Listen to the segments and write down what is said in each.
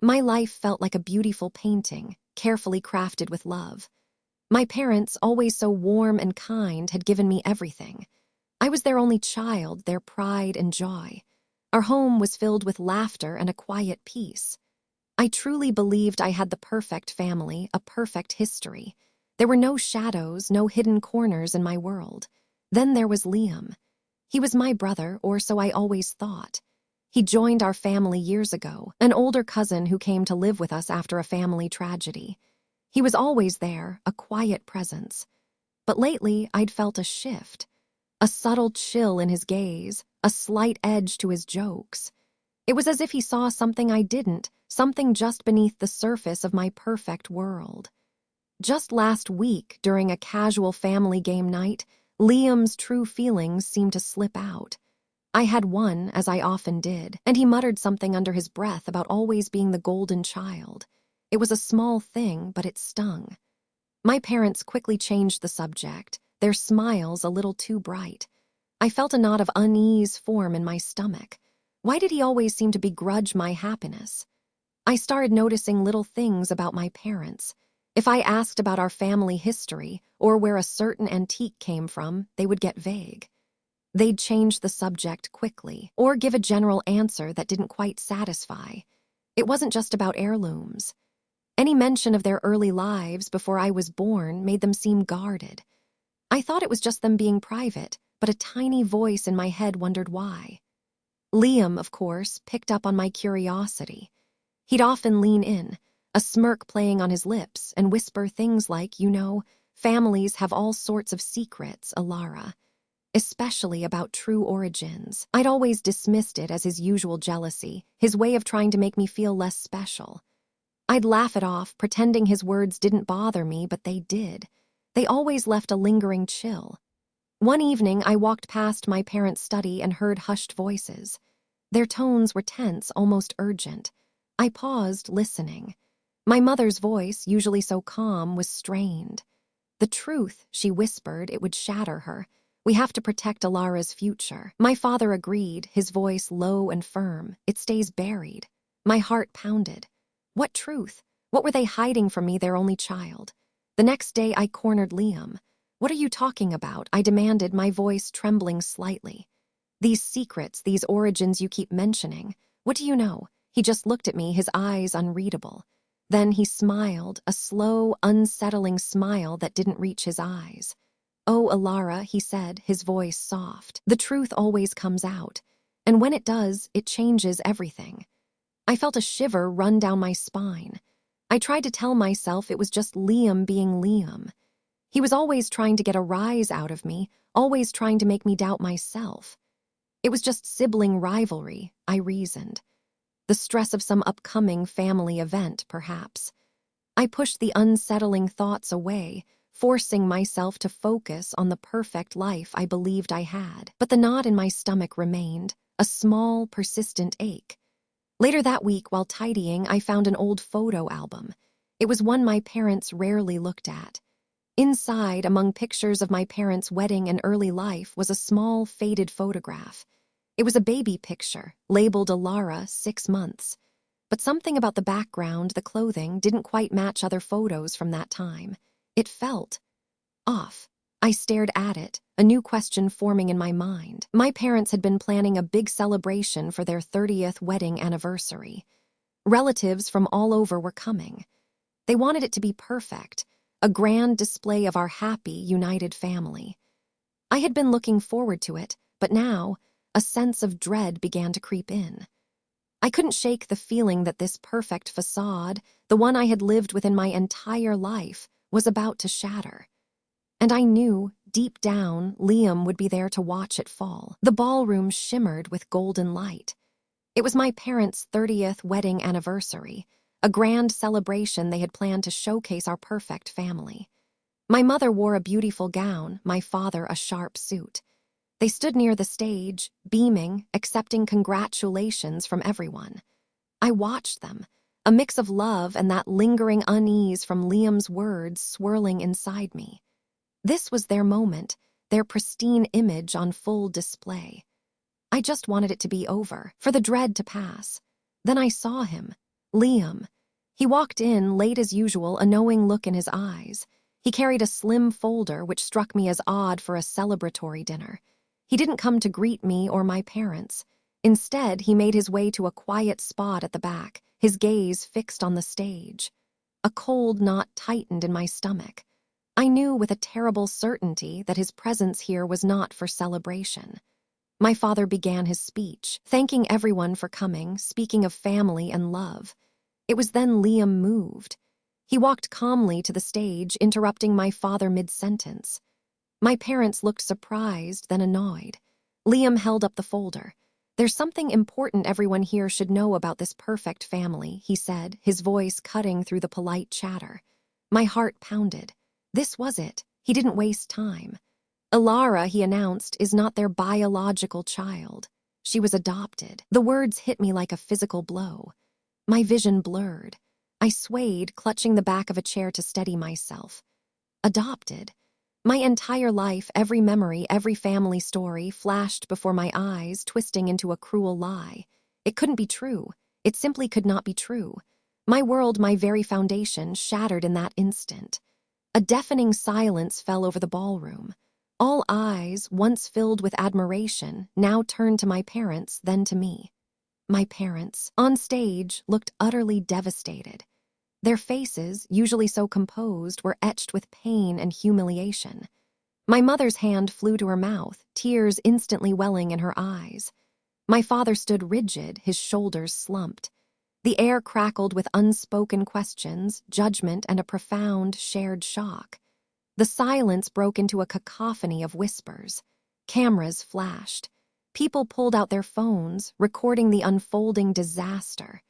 My life felt like a beautiful painting, carefully crafted with love. My parents, always so warm and kind, had given me everything. I was their only child, their pride and joy. Our home was filled with laughter and a quiet peace. I truly believed I had the perfect family, a perfect history. There were no shadows, no hidden corners in my world. Then there was Liam. He was my brother, or so I always thought. He joined our family years ago, an older cousin who came to live with us after a family tragedy. He was always there, a quiet presence. But lately, I'd felt a shift. A subtle chill in his gaze, a slight edge to his jokes. It was as if he saw something I didn't, something just beneath the surface of my perfect world. Just last week, during a casual family game night, Liam's true feelings seemed to slip out. I had one, as I often did, and he muttered something under his breath about always being the golden child. It was a small thing, but it stung. My parents quickly changed the subject, their smiles a little too bright. I felt a knot of unease form in my stomach. Why did he always seem to begrudge my happiness? I started noticing little things about my parents. If I asked about our family history or where a certain antique came from, they would get vague. They'd change the subject quickly or give a general answer that didn't quite satisfy. It wasn't just about heirlooms. Any mention of their early lives before I was born made them seem guarded. I thought it was just them being private, but a tiny voice in my head wondered why. Liam, of course, picked up on my curiosity. He'd often lean in, a smirk playing on his lips, and whisper things like, families have all sorts of secrets, Alara. Especially about true origins. I'd always dismissed it as his usual jealousy, his way of trying to make me feel less special. I'd laugh it off, pretending his words didn't bother me, but they did. They always left a lingering chill. One evening, I walked past my parents' study and heard hushed voices. Their tones were tense, almost urgent. I paused, listening. My mother's voice, usually so calm, was strained. The truth, she whispered, it would shatter her. We have to protect Alara's future. My father agreed, his voice low and firm. It stays buried. My heart pounded. What truth? What were they hiding from me, their only child? The next day, I cornered Liam. What are you talking about? I demanded, my voice trembling slightly. These secrets, these origins you keep mentioning. What do you know? He just looked at me, his eyes unreadable. Then he smiled, a slow, unsettling smile that didn't reach his eyes. Oh, Alara, he said, his voice soft. The truth always comes out. And when it does, it changes everything. I felt a shiver run down my spine. I tried to tell myself it was just Liam being Liam. He was always trying to get a rise out of me, always trying to make me doubt myself. It was just sibling rivalry, I reasoned. The stress of some upcoming family event, perhaps. I pushed the unsettling thoughts away, forcing myself to focus on the perfect life I believed I had. But the knot in my stomach remained, a small, persistent ache. Later that week, while tidying, I found an old photo album. It was one my parents rarely looked at. Inside, among pictures of my parents' wedding and early life, was a small, faded photograph. It was a baby picture, labeled Alara, 6 months. But something about the background, the clothing, didn't quite match other photos from that time. It felt off. I stared at it, a new question forming in my mind. My parents had been planning a big celebration for their 30th wedding anniversary. Relatives from all over were coming. They wanted it to be perfect, a grand display of our happy, united family. I had been looking forward to it, but now, a sense of dread began to creep in. I couldn't shake the feeling that this perfect facade, the one I had lived within my entire life, was about to shatter. And I knew, deep down, Liam would be there to watch it fall. The ballroom shimmered with golden light. It was my parents' 30th wedding anniversary, a grand celebration they had planned to showcase our perfect family. My mother wore a beautiful gown, my father a sharp suit. They stood near the stage, beaming, accepting congratulations from everyone. I watched them, a mix of love and that lingering unease from Liam's words swirling inside me. This was their moment, their pristine image on full display. I just wanted it to be over, for the dread to pass. Then I saw him, Liam. He walked in, late as usual, a knowing look in his eyes. He carried a slim folder which struck me as odd for a celebratory dinner. He didn't come to greet me or my parents. Instead, he made his way to a quiet spot at the back, his gaze fixed on the stage. A cold knot tightened in my stomach. I knew with a terrible certainty that his presence here was not for celebration. My father began his speech, thanking everyone for coming, speaking of family and love. It was then Liam moved. He walked calmly to the stage, interrupting my father mid-sentence. My parents looked surprised, then annoyed. Liam held up the folder. "There's something important everyone here should know about this perfect family," he said, his voice cutting through the polite chatter. My heart pounded. This was it. He didn't waste time. Alara, he announced, is not their biological child. She was adopted. The words hit me like a physical blow. My vision blurred. I swayed, clutching the back of a chair to steady myself. Adopted. My entire life, every memory, every family story flashed before my eyes, twisting into a cruel lie. It couldn't be true. It simply could not be true. My world, my very foundation, shattered in that instant. A deafening silence fell over the ballroom. All eyes, once filled with admiration, now turned to my parents, then to me. My parents, on stage, looked utterly devastated. Their faces, usually so composed, were etched with pain and humiliation. My mother's hand flew to her mouth, tears instantly welling in her eyes. My father stood rigid, his shoulders slumped. The air crackled with unspoken questions, judgment, and a profound, shared shock. The silence broke into a cacophony of whispers. Cameras flashed. People pulled out their phones, recording the unfolding disaster.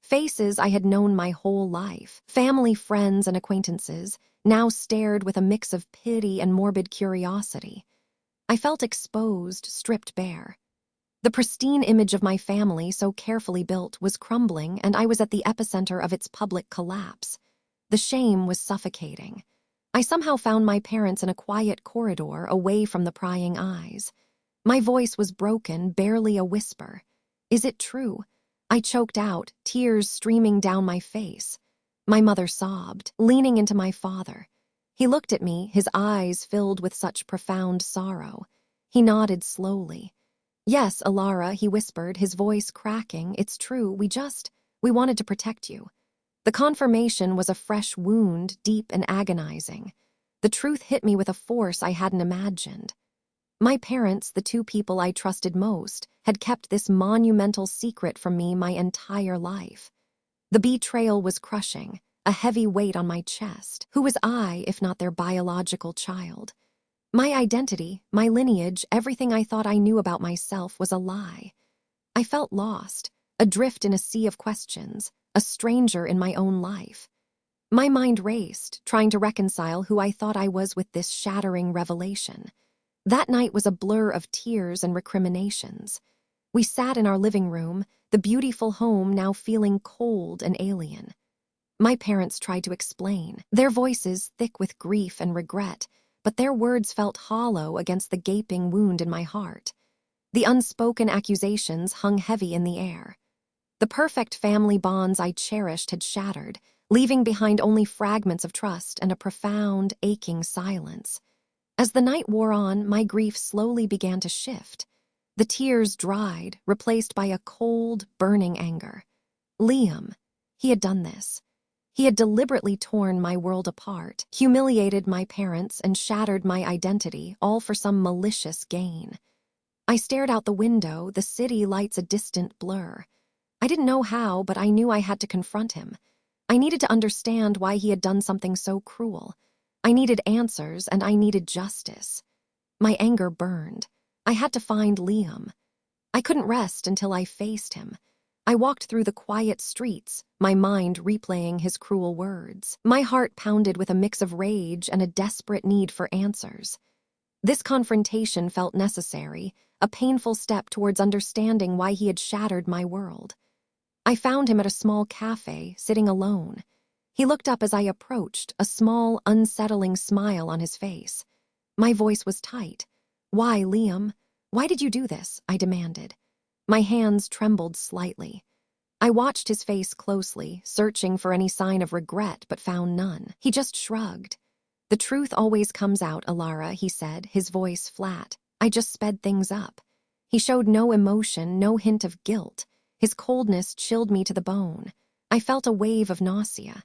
Faces I had known my whole life, family, friends, and acquaintances, now stared with a mix of pity and morbid curiosity. I felt exposed, stripped bare. The pristine image of my family, so carefully built, was crumbling, and I was at the epicenter of its public collapse. The shame was suffocating. I somehow found my parents in a quiet corridor, away from the prying eyes. My voice was broken, barely a whisper. "Is it true?" I choked out, tears streaming down my face. My mother sobbed, leaning into my father. He looked at me, his eyes filled with such profound sorrow. He nodded slowly. "Yes, Alara," he whispered, his voice cracking. "It's true, we wanted to protect you." The confirmation was a fresh wound, deep and agonizing. The truth hit me with a force I hadn't imagined. My parents, the two people I trusted most, had kept this monumental secret from me my entire life. The betrayal was crushing, a heavy weight on my chest. Who was I, if not their biological child? My identity, my lineage, everything I thought I knew about myself was a lie. I felt lost, adrift in a sea of questions, a stranger in my own life. My mind raced, trying to reconcile who I thought I was with this shattering revelation. That night was a blur of tears and recriminations. We sat in our living room, the beautiful home now feeling cold and alien. My parents tried to explain, their voices thick with grief and regret, but their words felt hollow against the gaping wound in my heart. The unspoken accusations hung heavy in the air. The perfect family bonds I cherished had shattered, leaving behind only fragments of trust and a profound, aching silence. As the night wore on, my grief slowly began to shift. The tears dried, replaced by a cold, burning anger. Liam. He had done this. He had deliberately torn my world apart, humiliated my parents, and shattered my identity, all for some malicious gain. I stared out the window, the city lights a distant blur. I didn't know how, but I knew I had to confront him. I needed to understand why he had done something so cruel. I needed answers, and I needed justice. My anger burned. I had to find Liam. I couldn't rest until I faced him. I walked through the quiet streets, my mind replaying his cruel words. My heart pounded with a mix of rage and a desperate need for answers. This confrontation felt necessary, a painful step towards understanding why he had shattered my world. I found him at a small cafe, sitting alone. He looked up as I approached, a small, unsettling smile on his face. My voice was tight. "Why, Liam? Why did you do this?" I demanded. My hands trembled slightly. I watched his face closely, searching for any sign of regret but found none. He just shrugged. "The truth always comes out, Alara," he said, his voice flat. "I just sped things up." He showed no emotion, no hint of guilt. His coldness chilled me to the bone. I felt a wave of nausea.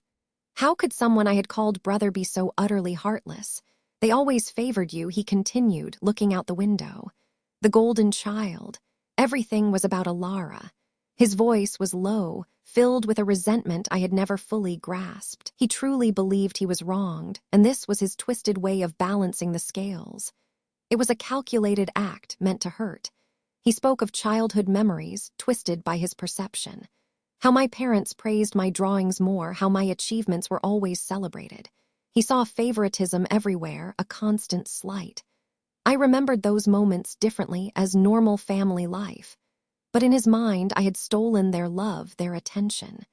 How could someone I had called brother be so utterly heartless? "They always favored you," he continued, looking out the window. "The golden child. Everything was about Alara." His voice was low, filled with a resentment I had never fully grasped. He truly believed he was wronged, and this was his twisted way of balancing the scales. It was a calculated act meant to hurt. He spoke of childhood memories, twisted by his perception. How my parents praised my drawings more, how my achievements were always celebrated. He saw favoritism everywhere, a constant slight. I remembered those moments differently, as normal family life. But in his mind, I had stolen their love, their attention.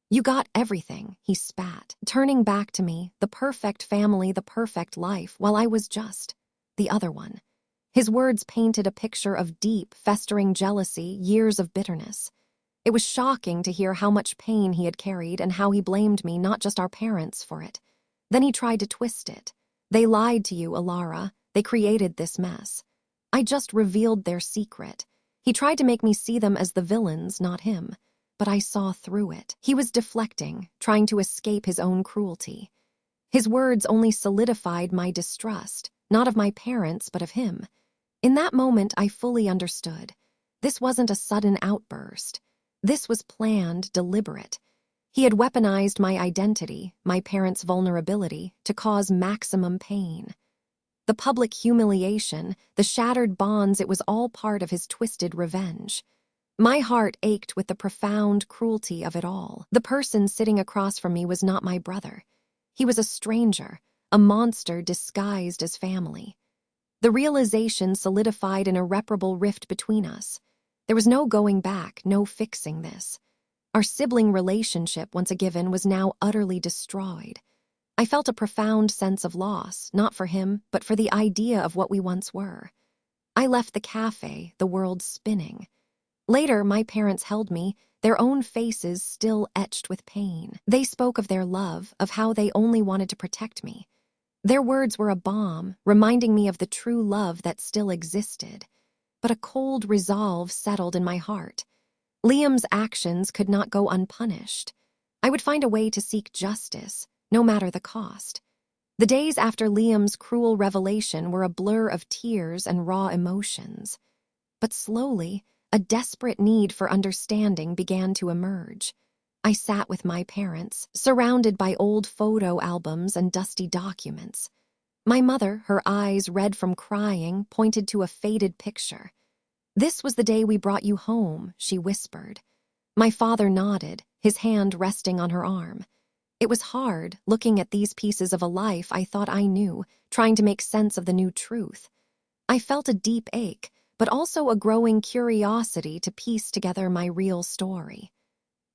"You got everything," he spat, turning back to me, the perfect family, the perfect life, while I was just the other one. His words painted a picture of deep, festering jealousy, years of bitterness. It was shocking to hear how much pain he had carried and how he blamed me, not just our parents, for it. Then he tried to twist it. "They lied to you, Alara. They created this mess. I just revealed their secret." He tried to make me see them as the villains, not him. But I saw through it. He was deflecting, trying to escape his own cruelty. His words only solidified my distrust, not of my parents, but of him. In that moment, I fully understood. This wasn't a sudden outburst. This was planned, deliberate. He had weaponized my identity, my parents' vulnerability, to cause maximum pain. The public humiliation, the shattered bonds, it was all part of his twisted revenge. My heart ached with the profound cruelty of it all. The person sitting across from me was not my brother. He was a stranger, a monster disguised as family. The realization solidified an irreparable rift between us. There was no going back, no fixing this. Our sibling relationship, once a given, was now utterly destroyed. I felt a profound sense of loss, not for him, but for the idea of what we once were. I left the cafe, the world spinning. Later, my parents held me, their own faces still etched with pain. They spoke of their love, of how they only wanted to protect me. Their words were a balm, reminding me of the true love that still existed. But a cold resolve settled in my heart. Liam's actions could not go unpunished. I would find a way to seek justice, no matter the cost. The days after Liam's cruel revelation were a blur of tears and raw emotions. But slowly, a desperate need for understanding began to emerge. I sat with my parents, surrounded by old photo albums and dusty documents. My mother, her eyes red from crying, pointed to a faded picture. "This was the day we brought you home," she whispered. My father nodded, his hand resting on her arm. It was hard, looking at these pieces of a life I thought I knew, trying to make sense of the new truth. I felt a deep ache, but also a growing curiosity to piece together my real story.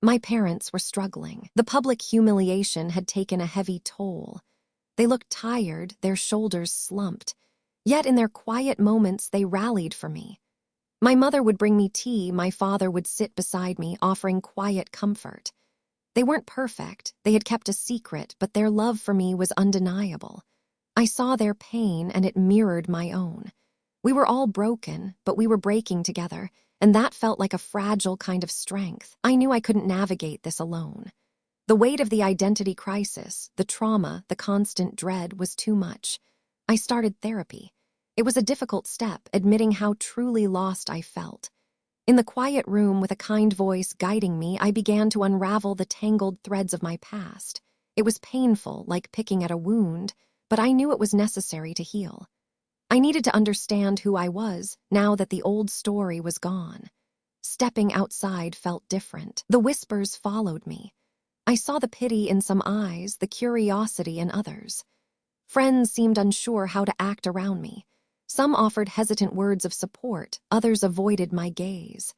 My parents were struggling. The public humiliation had taken a heavy toll. They looked tired, their shoulders slumped. Yet in their quiet moments, they rallied for me. My mother would bring me tea, my father would sit beside me, offering quiet comfort. They weren't perfect, they had kept a secret, but their love for me was undeniable. I saw their pain, and it mirrored my own. We were all broken, but we were breaking together, and that felt like a fragile kind of strength. I knew I couldn't navigate this alone. The weight of the identity crisis, the trauma, the constant dread was too much. I started therapy. It was a difficult step, admitting how truly lost I felt. In the quiet room, with a kind voice guiding me, I began to unravel the tangled threads of my past. It was painful, like picking at a wound, but I knew it was necessary to heal. I needed to understand who I was, now that the old story was gone. Stepping outside felt different. The whispers followed me. I saw the pity in some eyes, the curiosity in others. Friends seemed unsure how to act around me. Some offered hesitant words of support, others avoided my gaze.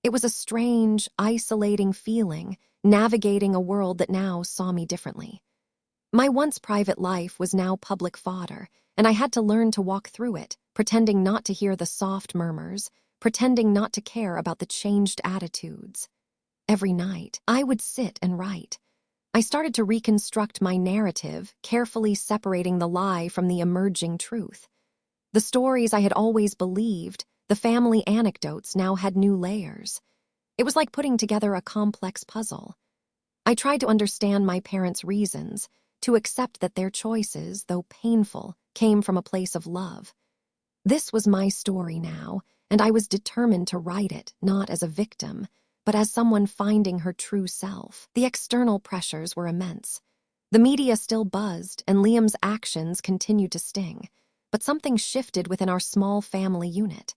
It was a strange, isolating feeling, navigating a world that now saw me differently. My once private life was now public fodder, and I had to learn to walk through it, pretending not to hear the soft murmurs, pretending not to care about the changed attitudes. Every night, I would sit and write. I started to reconstruct my narrative, carefully separating the lie from the emerging truth. The stories I had always believed, the family anecdotes, now had new layers. It was like putting together a complex puzzle. I tried to understand my parents' reasons, to accept that their choices, though painful, came from a place of love. This was my story now, and I was determined to write it, not as a victim, but as someone finding her true self. The external pressures were immense. The media still buzzed, and Liam's actions continued to sting. But something shifted within our small family unit.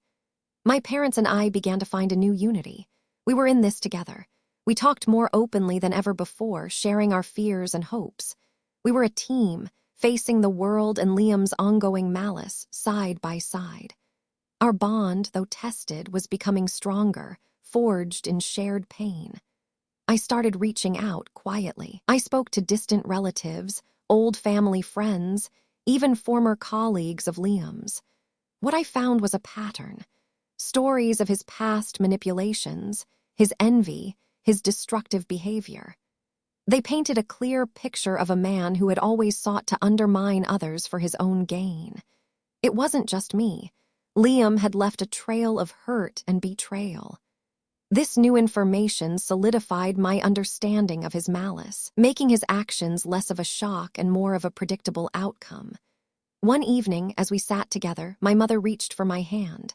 My parents and I began to find a new unity. We were in this together. We talked more openly than ever before, sharing our fears and hopes. We were a team, facing the world and Liam's ongoing malice side by side. Our bond, though tested, was becoming stronger, forged in shared pain. I started reaching out quietly. I spoke to distant relatives, old family friends, even former colleagues of Liam's. What I found was a pattern. Stories of his past manipulations, his envy, his destructive behavior. They painted a clear picture of a man who had always sought to undermine others for his own gain. It wasn't just me. Liam had left a trail of hurt and betrayal. This new information solidified my understanding of his malice, making his actions less of a shock and more of a predictable outcome. One evening, as we sat together, my mother reached for my hand.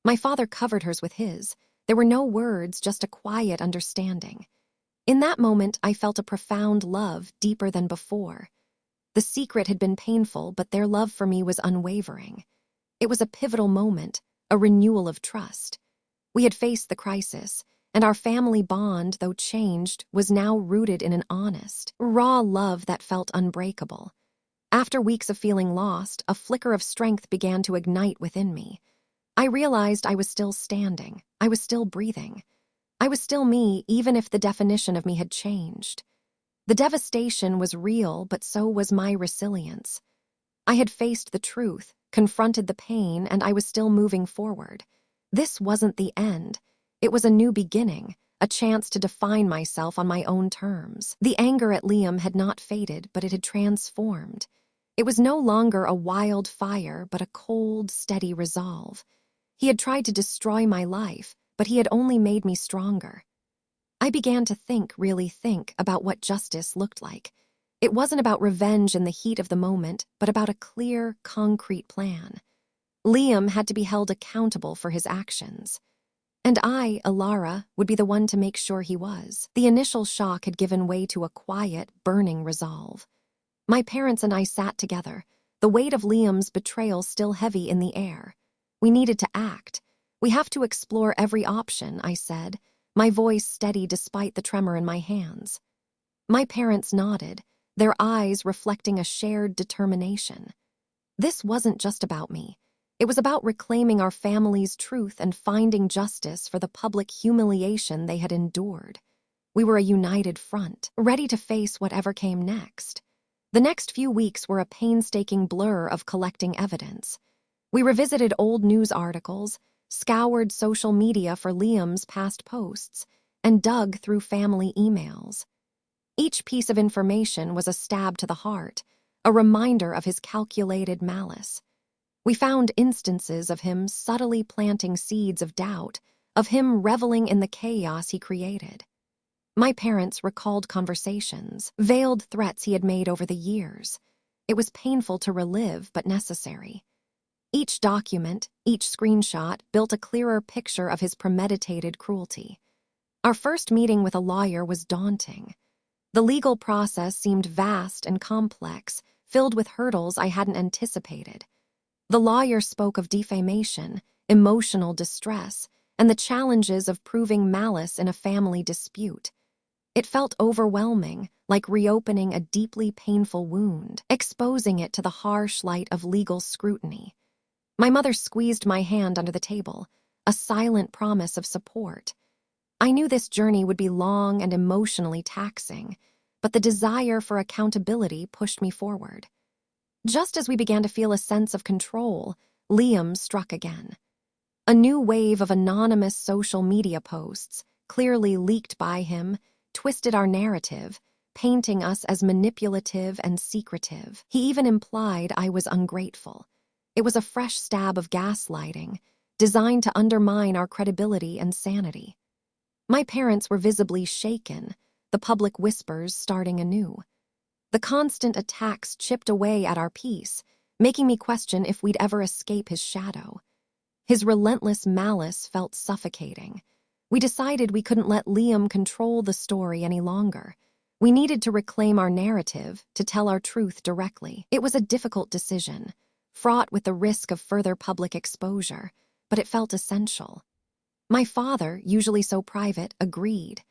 My father covered hers with his. There were no words, just a quiet understanding. In that moment, I felt a profound love, deeper than before. The secret had been painful, but their love for me was unwavering. It was a pivotal moment, a renewal of trust. We had faced the crisis, and our family bond, though changed, was now rooted in an honest, raw love that felt unbreakable. After weeks of feeling lost, a flicker of strength began to ignite within me. I realized I was still standing. I was still breathing. I was still me, even if the definition of me had changed. The devastation was real, but so was my resilience. I had faced the truth, confronted the pain, and I was still moving forward. This wasn't the end. It was a new beginning, a chance to define myself on my own terms. The anger at Liam had not faded, but it had transformed. It was no longer a wild fire, but a cold, steady resolve. He had tried to destroy my life, but he had only made me stronger. I began to really think about what justice looked like. It wasn't about revenge in the heat of the moment, but about a clear, concrete plan. Liam had to be held accountable for his actions. And I, Alara, would be the one to make sure he was. The initial shock had given way to a quiet, burning resolve. My parents and I sat together, the weight of Liam's betrayal still heavy in the air. We needed to act. We have to explore every option, I said, my voice steady despite the tremor in my hands. My parents nodded, their eyes reflecting a shared determination. This wasn't just about me. It was about reclaiming our family's truth and finding justice for the public humiliation they had endured. We were a united front, ready to face whatever came next. The next few weeks were a painstaking blur of collecting evidence. We revisited old news articles, scoured social media for Liam's past posts, and dug through family emails. Each piece of information was a stab to the heart, a reminder of his calculated malice. We found instances of him subtly planting seeds of doubt, of him reveling in the chaos he created. My parents recalled conversations, veiled threats he had made over the years. It was painful to relive, but necessary. Each document, each screenshot, built a clearer picture of his premeditated cruelty. Our first meeting with a lawyer was daunting. The legal process seemed vast and complex, filled with hurdles I hadn't anticipated. The lawyer spoke of defamation, emotional distress, and the challenges of proving malice in a family dispute. It felt overwhelming, like reopening a deeply painful wound, exposing it to the harsh light of legal scrutiny. My mother squeezed my hand under the table, a silent promise of support. I knew this journey would be long and emotionally taxing, but the desire for accountability pushed me forward. Just as we began to feel a sense of control, Liam struck again. A new wave of anonymous social media posts, clearly leaked by him, twisted our narrative, painting us as manipulative and secretive. He even implied I was ungrateful. It was a fresh stab of gaslighting, designed to undermine our credibility and sanity. My parents were visibly shaken, the public whispers starting anew. The constant attacks chipped away at our peace, making me question if we'd ever escape his shadow. His relentless malice felt suffocating. We decided we couldn't let Liam control the story any longer. We needed to reclaim our narrative, to tell our truth directly. It was a difficult decision, fraught with the risk of further public exposure, but it felt essential. My father, usually so private, agreed.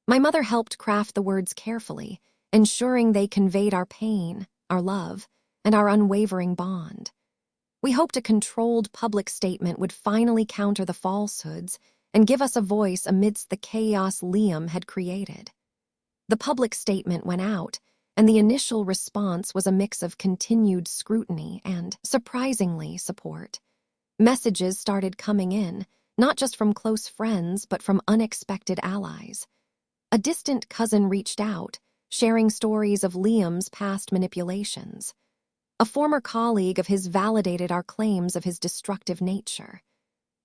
My mother helped craft the words carefully, ensuring they conveyed our pain, our love, and our unwavering bond. We hoped a controlled public statement would finally counter the falsehoods and give us a voice amidst the chaos Liam had created. The public statement went out, and the initial response was a mix of continued scrutiny and, surprisingly, support. Messages started coming in, not just from close friends, but from unexpected allies. A distant cousin reached out, sharing stories of Liam's past manipulations. A former colleague of his validated our claims of his destructive nature.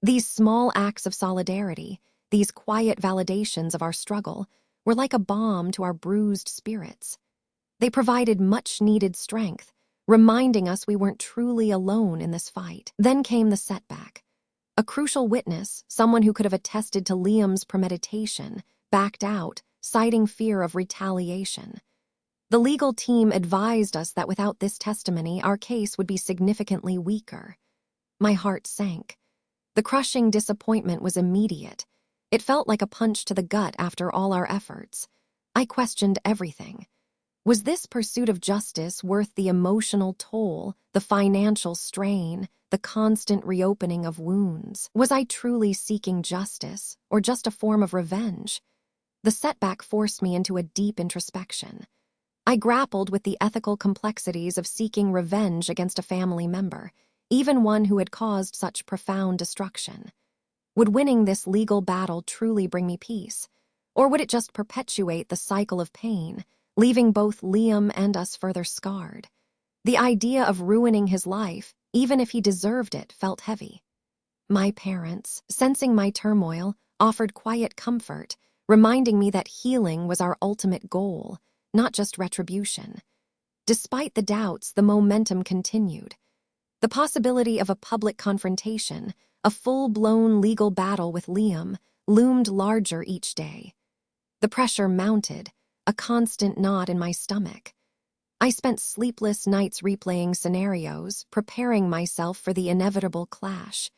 These small acts of solidarity, these quiet validations of our struggle, were like a balm to our bruised spirits. They provided much-needed strength, reminding us we weren't truly alone in this fight. Then came the setback. A crucial witness, someone who could have attested to Liam's premeditation, backed out, citing fear of retaliation. The legal team advised us that without this testimony, our case would be significantly weaker. My heart sank. The crushing disappointment was immediate. It felt like a punch to the gut after all our efforts. I questioned everything. Was this pursuit of justice worth the emotional toll, the financial strain, the constant reopening of wounds? Was I truly seeking justice, or just a form of revenge? The setback forced me into a deep introspection. I grappled with the ethical complexities of seeking revenge against a family member, even one who had caused such profound destruction. Would winning this legal battle truly bring me peace? Or would it just perpetuate the cycle of pain, leaving both Liam and us further scarred? The idea of ruining his life, even if he deserved it, felt heavy. My parents, sensing my turmoil, offered quiet comfort, reminding me that healing was our ultimate goal, not just retribution. Despite the doubts, the momentum continued. The possibility of a public confrontation, a full-blown legal battle with Liam, loomed larger each day. The pressure mounted, a constant knot in my stomach. I spent sleepless nights replaying scenarios, preparing myself for the inevitable clash.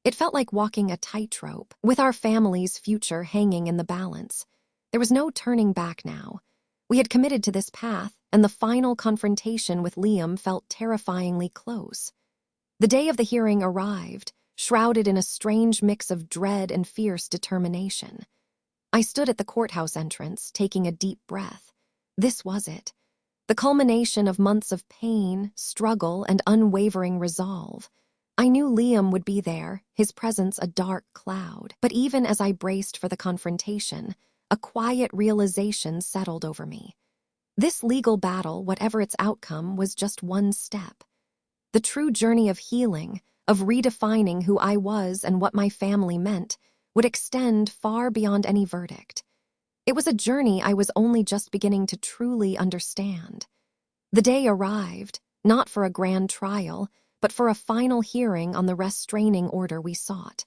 It felt like walking a tightrope, with our family's future hanging in the balance. There was no turning back now. We had committed to this path, and the final confrontation with Liam felt terrifyingly close. The day of the hearing arrived, shrouded in a strange mix of dread and fierce determination. I stood at the courthouse entrance, taking a deep breath. This was it. The culmination of months of pain, struggle, and unwavering resolve. I knew Liam would be there, his presence a dark cloud. But even as I braced for the confrontation, a quiet realization settled over me. This legal battle, whatever its outcome, was just one step. The true journey of healing, of redefining who I was and what my family meant, would extend far beyond any verdict. It was a journey I was only just beginning to truly understand. The day arrived, not for a grand trial, but for a final hearing on the restraining order we sought.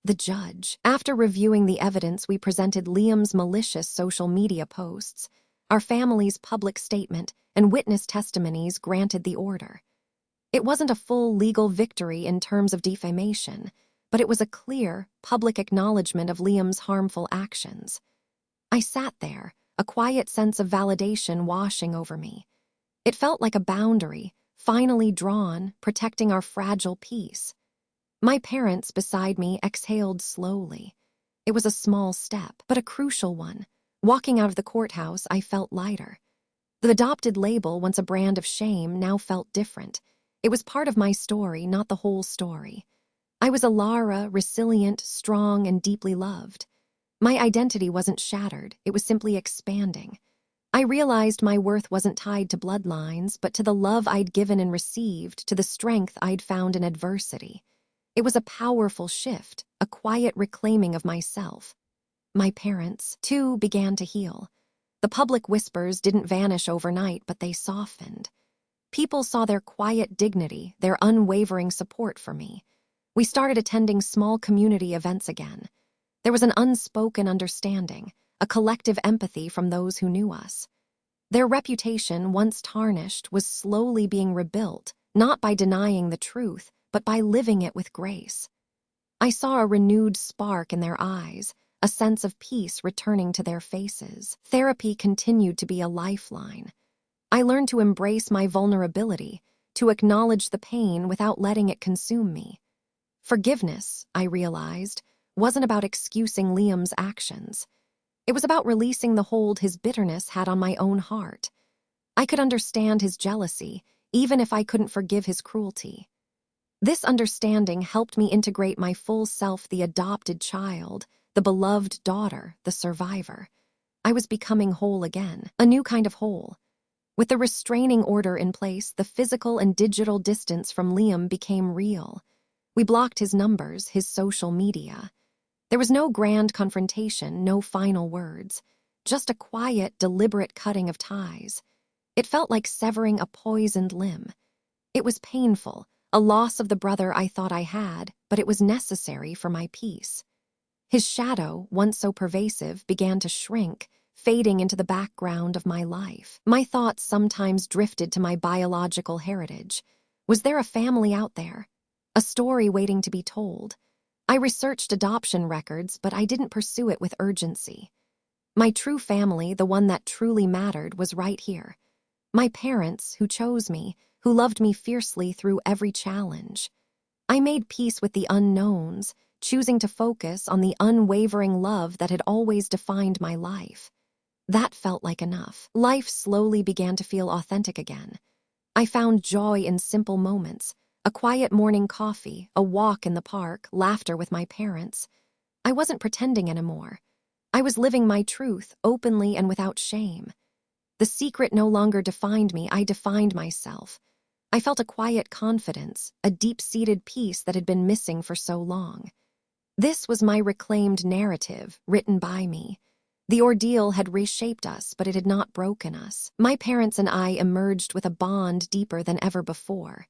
The judge, after reviewing the evidence we presented, Liam's malicious social media posts, our family's public statement, and witness testimonies, granted the order. It wasn't a full legal victory in terms of defamation, but it was a clear, public acknowledgement of Liam's harmful actions. I sat there, a quiet sense of validation washing over me. It felt like a boundary, finally drawn, protecting our fragile peace. My parents beside me exhaled slowly. It was a small step, but a crucial one. Walking out of the courthouse, I felt lighter. The adopted label, once a brand of shame, now felt different. It was part of my story, not the whole story. I was a Lara, resilient, strong, and deeply loved. My identity wasn't shattered, it was simply expanding. I realized my worth wasn't tied to bloodlines, but to the love I'd given and received, to the strength I'd found in adversity. It was a powerful shift, a quiet reclaiming of myself. My parents, too, began to heal. The public whispers didn't vanish overnight, but they softened. People saw their quiet dignity, their unwavering support for me. We started attending small community events again. There was an unspoken understanding, a collective empathy from those who knew us. Their reputation, once tarnished, was slowly being rebuilt, not by denying the truth, but by living it with grace. I saw a renewed spark in their eyes, a sense of peace returning to their faces. Therapy continued to be a lifeline. I learned to embrace my vulnerability, to acknowledge the pain without letting it consume me. Forgiveness, I realized, wasn't about excusing Liam's actions. It was about releasing the hold his bitterness had on my own heart. I could understand his jealousy, even if I couldn't forgive his cruelty. This understanding helped me integrate my full self, the adopted child, the beloved daughter, the survivor. I was becoming whole again, a new kind of whole. With the restraining order in place, the physical and digital distance from Liam became real. We blocked his numbers, his social media. There was no grand confrontation, no final words, just a quiet, deliberate cutting of ties. It felt like severing a poisoned limb. It was painful, a loss of the brother I thought I had, but it was necessary for my peace. His shadow, once so pervasive, began to shrink, fading into the background of my life. My thoughts sometimes drifted to my biological heritage. Was there a family out there? A story waiting to be told? I researched adoption records, but I didn't pursue it with urgency. My true family, the one that truly mattered, was right here. My parents, who chose me, who loved me fiercely through every challenge. I made peace with the unknowns, choosing to focus on the unwavering love that had always defined my life. That felt like enough. Life slowly began to feel authentic again. I found joy in simple moments, a quiet morning coffee, a walk in the park, laughter with my parents. I wasn't pretending anymore. I was living my truth, openly and without shame. The secret no longer defined me, I defined myself. I felt a quiet confidence, a deep-seated peace that had been missing for so long. This was my reclaimed narrative, written by me. The ordeal had reshaped us, but it had not broken us. My parents and I emerged with a bond deeper than ever before.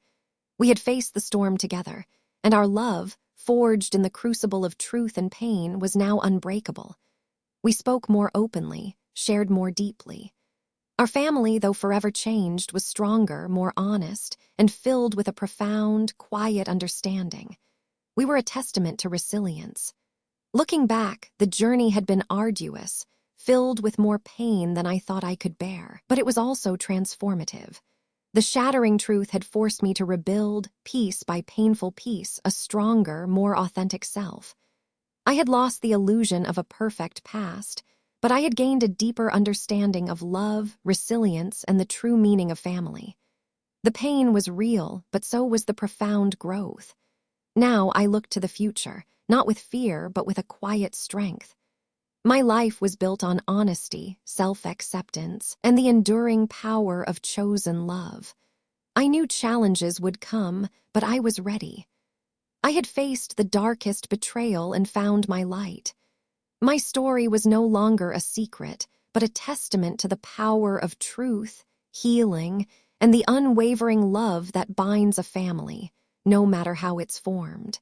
We had faced the storm together, and our love, forged in the crucible of truth and pain, was now unbreakable. We spoke more openly, shared more deeply. Our family, though forever changed, was stronger, more honest, and filled with a profound, quiet understanding. We were a testament to resilience. Looking back, the journey had been arduous, filled with more pain than I thought I could bear, but it was also transformative. The shattering truth had forced me to rebuild, piece by painful piece, a stronger, more authentic self. I had lost the illusion of a perfect past, but I had gained a deeper understanding of love, resilience, and the true meaning of family. The pain was real, but so was the profound growth. Now I looked to the future, not with fear, but with a quiet strength. My life was built on honesty, self-acceptance, and the enduring power of chosen love. I knew challenges would come, but I was ready. I had faced the darkest betrayal and found my light. My story was no longer a secret, but a testament to the power of truth, healing, and the unwavering love that binds a family, no matter how it's formed.